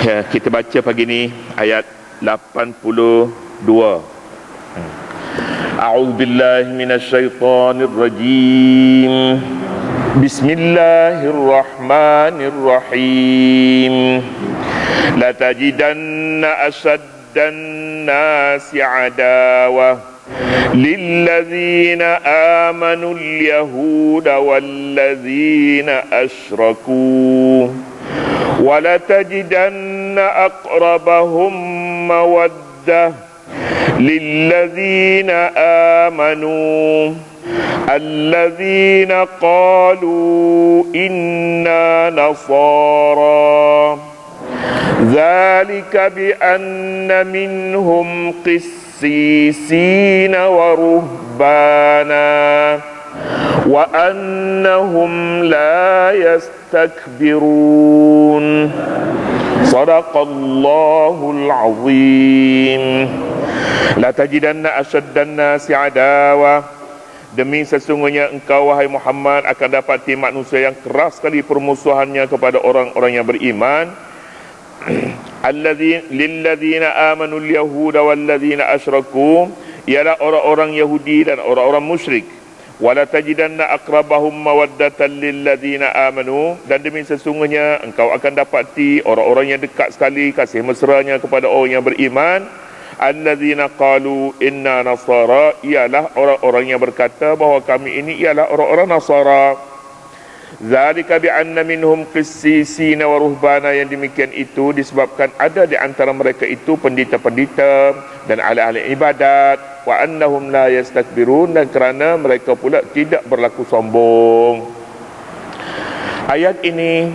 Ya, kita baca pagi ni ayat 82. A'udzu billahi minasyaitonir rajim. Bismillahirrahmanirrahim. La tajidanna asaddan nasi adawah lilladzina amanu al-yahuda walladzina asyraku ولتجدن أقربهم مودة للذين آمنوا الذين قالوا إنا نصارى ذلك بأن منهم قسيسين ورهبانا وأنهم لا يستكبرون صدق الله العظيم لا تجدن أشد الناس عداوة. Demi sesungguhnya engkau wahai Muhammad akan dapati manusia yang keras sekali permusuhannya kepada orang-orang yang beriman. Lilladzina amanu al-yahuda walladzina asyraku, ialah orang-orang Yahudi dan orang-orang musyrik. Wala tajidanna aqrabahum mawaddatan lilladzina amanu, dan demi sesungguhnya engkau akan dapati orang-orang yang dekat sekali kasih mesranya kepada orang yang beriman. Alladzina qalu inna nasara, ialah orang-orang yang berkata bahawa kami ini ialah orang-orang Nasara. Zalika bi'anna minhum qissisina wa ruhbana, yang demikian itu disebabkan ada di antara mereka itu pendeta-pendeta dan ahli-ahli ibadat. Wa annahum la yastakbirun, dan kerana mereka pula tidak berlaku sombong. Ayat ini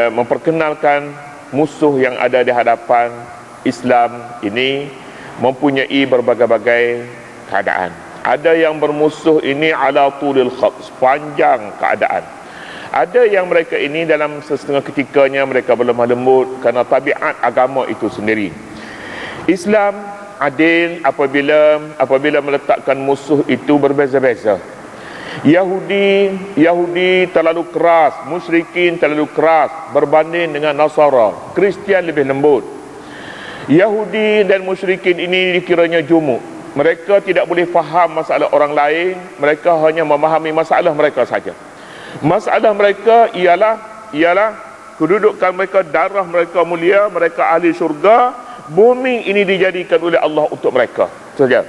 memperkenalkan musuh yang ada di hadapan Islam ini mempunyai berbagai-bagai keadaan. Ada yang bermusuh ini ala tulil khat, sepanjang keadaan. Ada yang mereka ini dalam setengah ketikanya mereka berlemah lembut kerana tabiat agama itu sendiri. Islam adil apabila meletakkan musuh itu berbeza-beza. Yahudi terlalu keras, musyrikin terlalu keras berbanding dengan Nasara, Kristian lebih lembut. Yahudi dan musyrikin ini dikiranya jumuk. Mereka tidak boleh faham masalah orang lain, mereka hanya memahami masalah mereka saja. Masalah mereka ialah kedudukan mereka, darah mereka mulia, mereka ahli syurga, bumi ini dijadikan oleh Allah untuk mereka saja.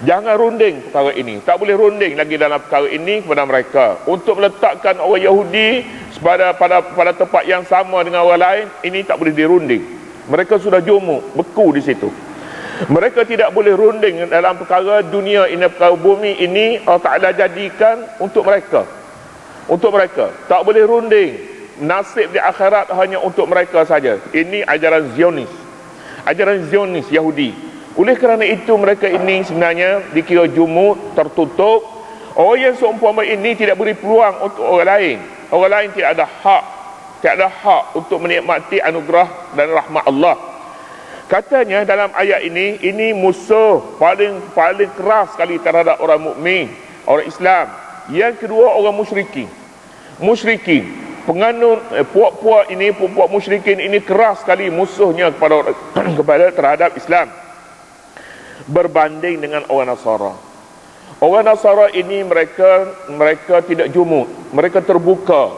Jangan runding perkara ini, tak boleh runding lagi dalam perkara ini kepada mereka. Untuk meletakkan orang Yahudi pada tempat yang sama dengan orang lain, ini tak boleh dirunding. Mereka sudah jumuk, beku di situ. Mereka tidak boleh runding dalam perkara dunia ini, perkara bumi ini Allah Ta'ala jadikan untuk mereka. Untuk mereka, tak boleh runding. Nasib di akhirat hanya untuk mereka saja. Ini ajaran Zionis, ajaran Zionis Yahudi. Oleh kerana itu mereka ini sebenarnya dikira jumuk, tertutup. Orang yang seumpama ini tidak beri peluang untuk orang lain. Orang lain tidak ada hak untuk menikmati anugerah dan rahmat Allah. Katanya dalam ayat ini musuh paling keras sekali terhadap orang mukmin, orang Islam. Yang kedua orang musyrikin. Penganut puak-puak musyrikin ini keras sekali musuhnya kepada terhadap Islam berbanding dengan orang Nasara. Orang Nasara ini mereka tidak jumud, mereka terbuka.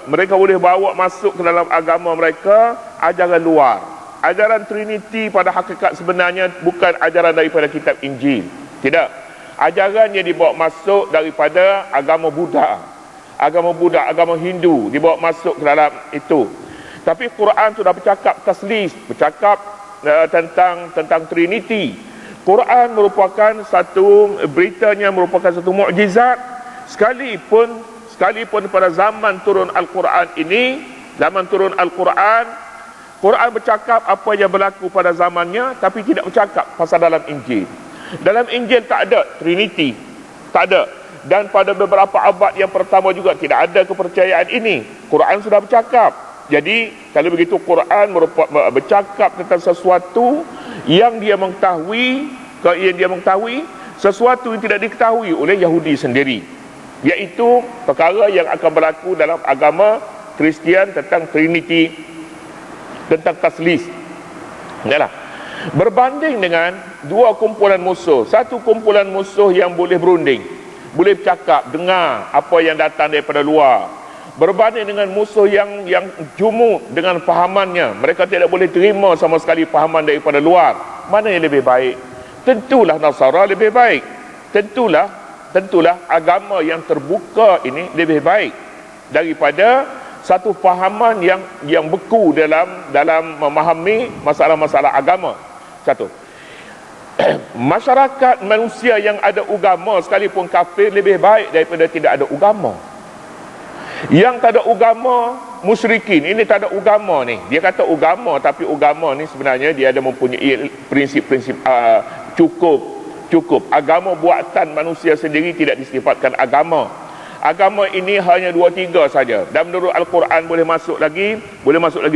Mereka boleh bawa masuk ke dalam agama mereka ajaran luar. Ajaran Trinity pada hakikat sebenarnya bukan ajaran daripada kitab Injil. Tidak. Ajaran yang dibawa masuk daripada agama Buddha, agama Hindu dibawa masuk ke dalam itu. Tapi Quran sudah bercakap tentang Trinity. Quran merupakan satu beritanya, merupakan satu mukjizat. Sekalipun pada zaman turun Al-Quran ini, Quran bercakap apa yang berlaku pada zamannya, tapi tidak bercakap pasal dalam Injil. Dalam Injil tak ada Trinity, tak ada. Dan pada beberapa abad yang pertama juga tidak ada kepercayaan ini. Quran sudah bercakap. Jadi kalau begitu Quran bercakap tentang sesuatu yang dia mengetahui, sesuatu yang tidak diketahui oleh Yahudi sendiri, iaitu perkara yang akan berlaku dalam agama Kristian tentang Trinity. tentang taslis. Yalah. Berbanding dengan dua kumpulan musuh. Satu kumpulan musuh yang boleh berunding, boleh bercakap, dengar apa yang datang daripada luar. Berbanding dengan musuh yang jumud dengan fahamannya, mereka tidak boleh terima sama sekali fahaman daripada luar. Mana yang lebih baik? Tentulah Nasara lebih baik. Tentulah agama yang terbuka ini lebih baik daripada satu fahaman yang beku dalam memahami masalah-masalah agama. Satu, masyarakat manusia yang ada agama sekalipun kafir lebih baik daripada tidak ada agama. Yang tak ada agama, musyrikin, ini tak ada agama ni. Dia kata agama, tapi agama ni sebenarnya dia ada mempunyai prinsip-prinsip cukup. Agama buatan manusia sendiri tidak disifatkan agama. Agama ini hanya 2-3 saja. Dan menurut Al-Quran boleh masuk lagi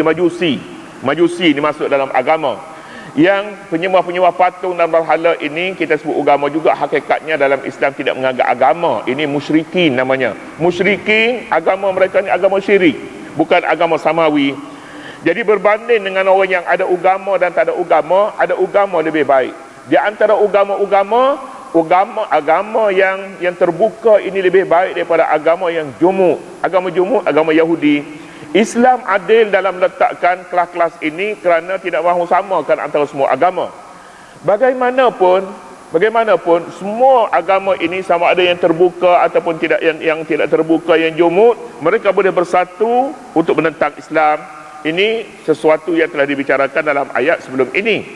Majusi. Majusi ni masuk dalam agama. Yang penyembah-penyembah patung dan berhala ini kita sebut agama juga, hakikatnya dalam Islam tidak menganggap agama. Ini musyrikin namanya. Musyrikin, agama mereka ni agama syirik, bukan agama samawi. Jadi berbanding dengan orang yang ada agama dan tak ada agama lebih baik. Di antara agama yang terbuka ini lebih baik daripada agama yang jumud. Agama jumud, agama Yahudi. Islam adil dalam letakkan kelas-kelas ini kerana tidak mahu samakan antara semua agama. Bagaimanapun semua agama ini, sama ada yang terbuka ataupun tidak, yang tidak terbuka, yang jumud, mereka boleh bersatu untuk menentang Islam. Ini sesuatu yang telah dibicarakan dalam ayat sebelum ini.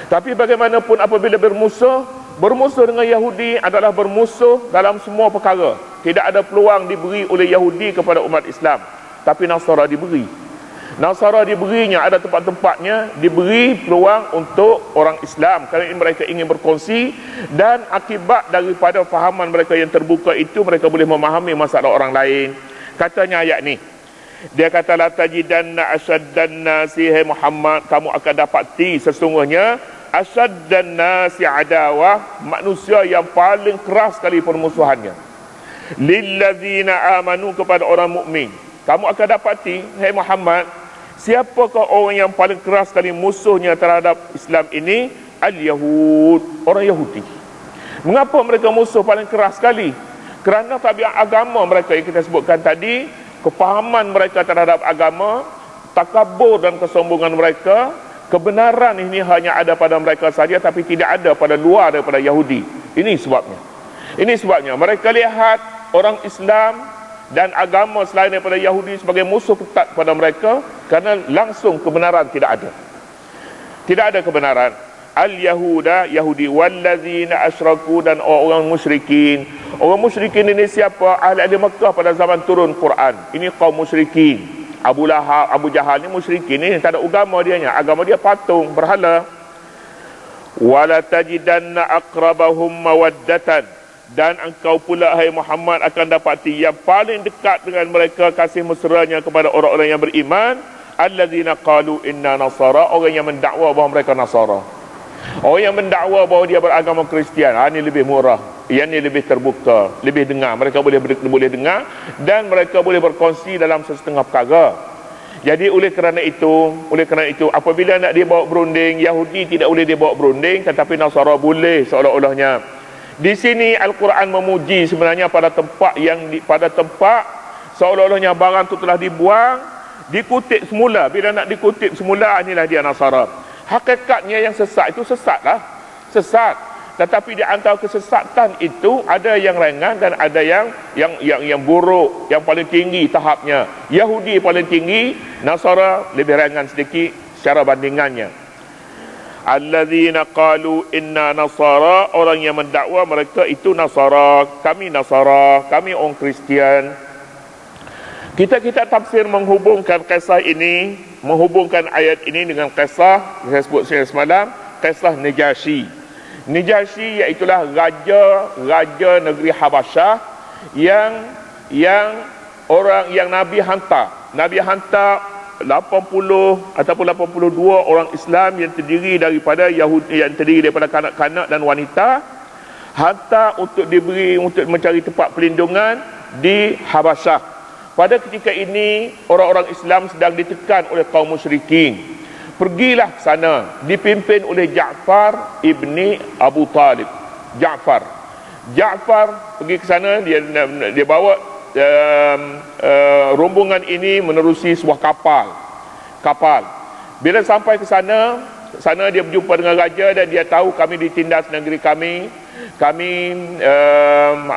Tapi bagaimanapun apabila bermusuh dengan Yahudi adalah bermusuh dalam semua perkara. Tidak ada peluang diberi oleh Yahudi kepada umat Islam. Tapi Nasara diberi. Nasara diberinya, ada tempat-tempatnya diberi peluang untuk orang Islam kerana mereka ingin berkongsi, dan akibat daripada fahaman mereka yang terbuka itu, mereka boleh memahami masalah orang lain. Katanya ayat ni, dia kata la tajidanna asyaddan nasi, hai Muhammad, kamu akan dapati sesungguhnya asyaddan nasi adawah, manusia yang paling keras sekali permusuhannya, lillazina amanu, kepada orang mukmin. Kamu akan dapati, hai Muhammad, siapakah orang yang paling keras sekali musuhnya terhadap Islam ini? Al-Yahud, orang Yahudi. Mengapa mereka musuh paling keras sekali? Kerana tabiat agama mereka yang kita sebutkan tadi, kefahaman mereka terhadap agama, takabur dan kesombongan mereka. Kebenaran ini hanya ada pada mereka saja, tapi tidak ada pada luar daripada Yahudi. Ini sebabnya mereka lihat orang Islam dan agama selain daripada Yahudi sebagai musuh ketat pada mereka, kerana langsung kebenaran tidak ada kebenaran. Al-Yahuda, Yahudi, wallazina asyraku, dan orang musyrikin. Orang musyrikin ini siapa? Ahli Mekah pada zaman turun Quran. Ini kaum musyrikin. Abu Lahab, Abu Jahal ni musyrikin, ni tak ada agama dia patung, berhala. Wala tajidanna aqrabahum mawaddatan, dan engkau pula, hai Muhammad, akan dapati yang paling dekat dengan mereka kasih mesranya kepada orang-orang yang beriman, allazina qalu inna nasara, orang yang mendakwa bahawa mereka Nasara. Orang yang mendakwa bahawa dia beragama Kristian, ini lebih murah, yang ni lebih terbuka, lebih dengar, mereka boleh dengar, dan mereka boleh berkongsi dalam sesetengah perkara. Jadi oleh kerana itu apabila nak dibawa berunding, Yahudi tidak boleh dibawa berunding, tetapi Nasara boleh seolah-olahnya. Di sini Al-Quran memuji sebenarnya pada tempat seolah-olahnya barang itu telah dibuang, dikutip semula. Bila nak dikutip semula, inilah dia Nasara. Hakikatnya yang sesat itu sesat. Tetapi di antara kesesatan itu ada yang ringan dan ada yang buruk, yang paling tinggi tahapnya. Yahudi paling tinggi, Nasara lebih ringan sedikit secara bandingannya. Allazina qalu inna nasara, orang yang mendakwa mereka itu Nasara, kami orang Kristian. Kita tafsir menghubungkan kisah ini, menghubungkan ayat ini dengan kisah saya sebut semalam, kisah Najasyi. Najasyi iaitulah raja negeri Habasyah yang Nabi hantar 80 ataupun 82 orang Islam yang terdiri daripada Yahudi, yang terdiri daripada kanak-kanak dan wanita, hantar untuk mencari tempat perlindungan di Habasyah. Pada ketika ini orang-orang Islam sedang ditekan oleh kaum musyrikin. Pergilah ke sana, dipimpin oleh Ja'far ibni Abu Talib. Ja'far pergi ke sana, dia bawa rombongan ini menerusi sebuah kapal. Bila sampai ke sana dia berjumpa dengan raja dan dia tahu kami ditindas negeri kami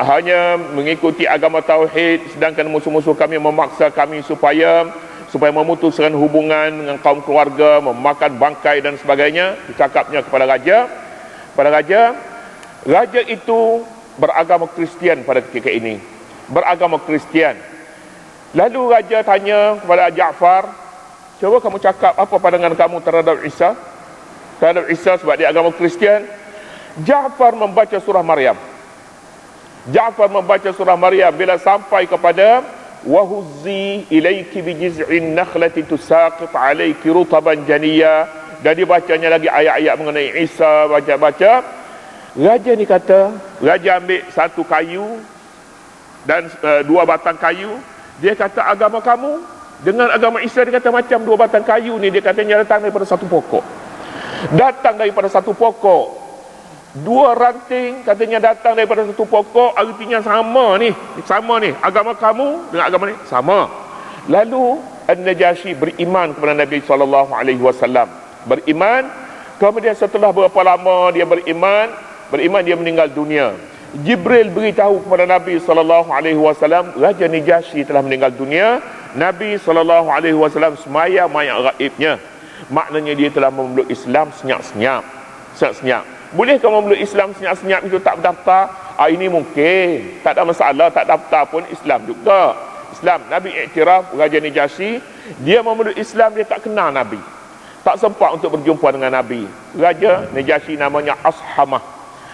hanya mengikuti agama tauhid, sedangkan musuh-musuh kami memaksa kami supaya memutuskan hubungan dengan kaum keluarga, memakan bangkai dan sebagainya. Dicakapnya kepada raja itu beragama Kristian pada ketika ini, Lalu raja tanya kepada Ja'far, cuba kamu cakap apa pandangan kamu terhadap Isa sebab dia agama Kristian. Ja'far membaca surah Maryam bila sampai kepada wahuzzi ilaiki bijiz'in nakhlati tusaqit alaiki rutaban janiyya, dan dibacanya lagi ayat-ayat mengenai Isa. Baca raja ni kata, raja ambil satu kayu dan dua batang kayu. Dia kata agama kamu dengan agama Isa, dia kata macam dua batang kayu ni. Dia katanya datang daripada satu pokok, dua ranting katanya datang daripada satu pokok, artinya sama ni agama kamu dengan agama ni sama. Lalu An-Najasyi beriman kepada Nabi SAW, kemudian setelah berapa lama dia beriman dia meninggal dunia. Jibril beritahu kepada Nabi SAW, Raja Najasyi telah meninggal dunia. Nabi SAW semaya mayat gaibnya, maknanya dia telah memeluk Islam senyap-senyap. Boleh kamu memeluk Islam senyap-senyap itu tak berdaftar? Ini mungkin, tak ada masalah, tak daftar pun Islam juga. Nabi iktiraf Raja Najasyi, dia memeluk Islam, dia tak kenal Nabi, tak sempat untuk berjumpa dengan Nabi. Raja Najasyi namanya Ashamah.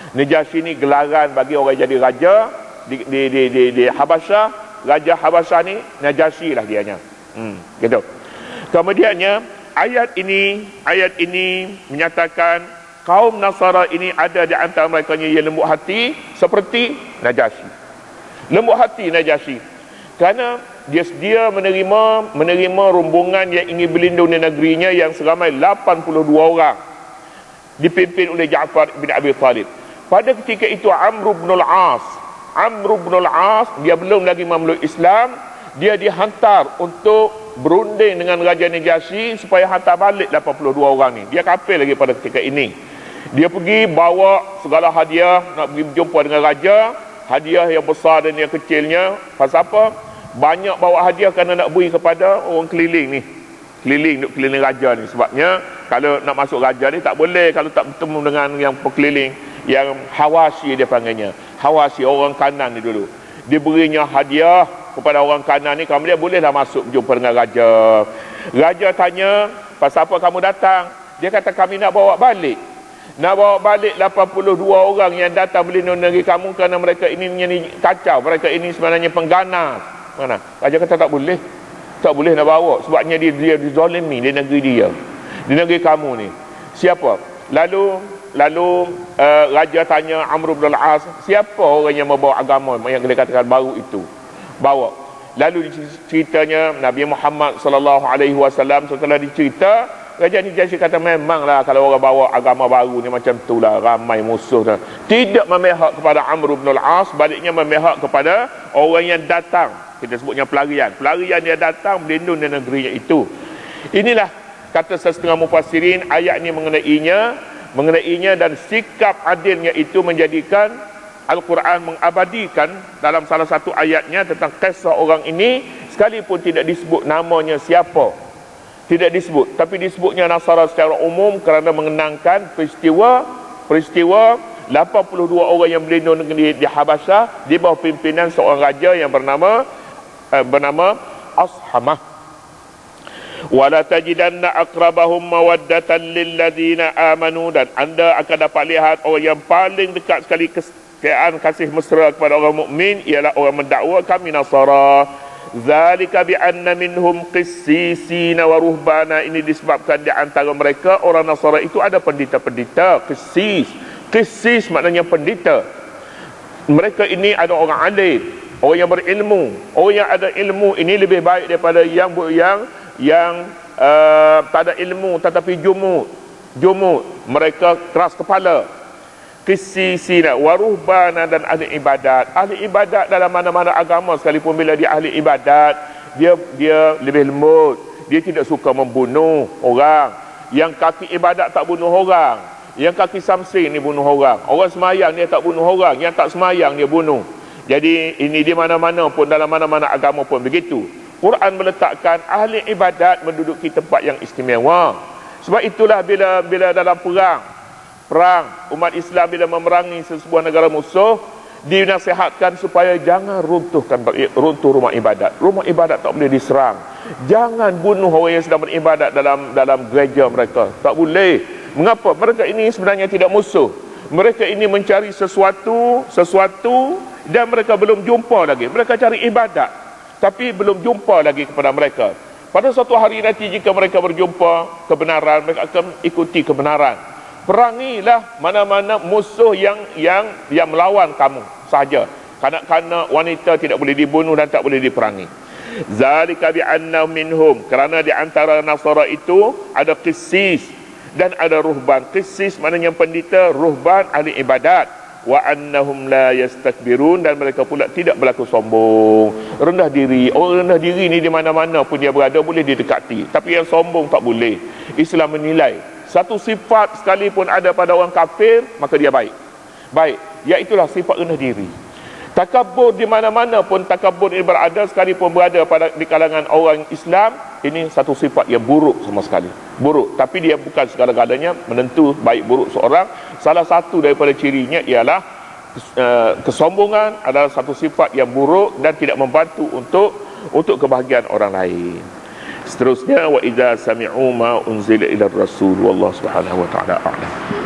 Najasyi ni gelaran bagi orang jadi raja di Habasyah. Raja Habasyah ni Najasyi lah dianya. Gitu. Kemudiannya ayat ini menyatakan kaum Nasara ini ada di antara mereka yang lembut hati seperti Najasyi. Kerana dia sedia menerima rombongan yang ingin berlindung di negerinya yang seramai 82 orang, dipimpin oleh Ja'far bin Abi Talib. Pada ketika itu Amr bin al-As, dia belum lagi memeluk Islam. Dia dihantar untuk berunding dengan Raja Najasyi supaya hantar balik 82 orang ni. Dia kafir lagi pada ketika ini. Dia pergi bawa segala hadiah nak pergi berjumpa dengan raja. Hadiah yang besar dan yang kecilnya. Pasal apa? Banyak bawa hadiah kerana nak beri kepada orang keliling raja ni. Sebabnya kalau nak masuk raja ni tak boleh kalau tak bertemu dengan yang pekeliling, yang Hawashi dia panggilnya. Hawashi, orang kanan ni dulu. Dia berinya hadiah kepada orang kanan ni, kemudian bolehlah masuk berjumpa dengan raja. Raja tanya, pasal apa kamu datang? Dia kata kami nak bawa balik 82 orang yang datang berlindung negeri kamu kerana mereka ini kacau, mereka ini sebenarnya pengganas. Mana? Raja kata tak boleh nak bawa, sebabnya dia dizalimi di negeri dia, di negeri kamu ni. Siapa? Lalu raja tanya Amr bin al-As, siapa orang yang membawa agama yang dia katakan baru itu? Bawa. Lalu ceritanya Nabi Muhammad SAW. Setelah dicerita, Raja Najasyi kata memanglah kalau orang bawa agama baru ni macam itulah, ramai musuh. Tidak memihak kepada Amr bin al-As, baliknya memihak kepada orang yang datang. Kita sebutnya pelarian dia datang berlindung di negerinya itu. Inilah kata setengah mufassirin, ayat ni mengenainya dan sikap adilnya itu menjadikan Al-Quran mengabadikan dalam salah satu ayatnya tentang kisah orang ini, sekalipun tidak disebut namanya siapa, tidak disebut, tapi disebutnya Nasara secara umum kerana mengenangkan peristiwa 82 orang yang berlindung di Habasyah di bawah pimpinan seorang raja yang bernama Ashamah. Wala tajidanna aqrabahum mawaddatan lilladzina amanu, dan anda akan dapat lihat orang yang paling dekat sekali kasih mesra kepada orang mukmin ialah orang mendakwa kami Nasara. Zalika bi anna minhum qissisina wa ruhbana, ini disebabkan di antara mereka orang Nasara itu ada pendeta-pendeta. Qissis maknanya pendeta. Mereka ini ada orang alim, orang yang berilmu. Orang yang ada ilmu ini lebih baik daripada yang tak ada ilmu tetapi jumu, mereka keras kepala. Qissisina wa ruhbana, dan ahli ibadat. Ahli ibadat dalam mana-mana agama sekalipun, bila dia ahli ibadat, dia lebih lembut, dia tidak suka membunuh orang. Yang kaki ibadat tak bunuh orang, yang kaki samsing ni bunuh orang. Orang semayang dia tak bunuh orang, yang tak semayang dia bunuh. Jadi ini di mana-mana pun, dalam mana-mana agama pun begitu. Quran meletakkan ahli ibadat menduduki tempat yang istimewa. Sebab itulah bila dalam perang umat Islam bila memerangi sesebuah negara musuh, dinasihatkan supaya jangan runtuh rumah ibadat. Rumah ibadat tak boleh diserang. Jangan bunuh orang yang sedang beribadat dalam gereja mereka. Tak boleh. Mengapa? Mereka ini sebenarnya tidak musuh. Mereka ini mencari sesuatu dan mereka belum jumpa lagi. Mereka cari ibadat tapi belum jumpa lagi kepada mereka. Pada suatu hari nanti jika mereka berjumpa kebenaran, mereka akan ikuti kebenaran. Perangilah mana-mana musuh yang melawan kamu saja. Kanak-kanak, wanita tidak boleh dibunuh dan tak boleh diperangi. Zalika bi'anna minhum, kerana di antara Nasara itu ada qissis dan ada ruhban. Qissis maknanya pendeta, ruhban ahli ibadat. Wa annahum la yastakbirun, dan mereka pula tidak berlaku sombong, rendah diri. Orang rendah diri ni di mana-mana pun dia berada boleh didekati, tapi yang sombong tak boleh. Islam menilai satu sifat sekalipun ada pada orang kafir, maka dia baik, iaitulah sifat rendah diri. Takabur di mana-mana pun, takabur ini berada sekalipun berada di kalangan orang Islam, ini satu sifat yang buruk sama sekali. Buruk, tapi dia bukan segala-galanya menentu baik buruk seorang. Salah satu daripada cirinya ialah kesombongan adalah satu sifat yang buruk dan tidak membantu untuk kebahagiaan orang lain. Seterusnya, wa idza sami'u ma unzila ila rasul wallahu subhanahu wa ta'ala a'lam.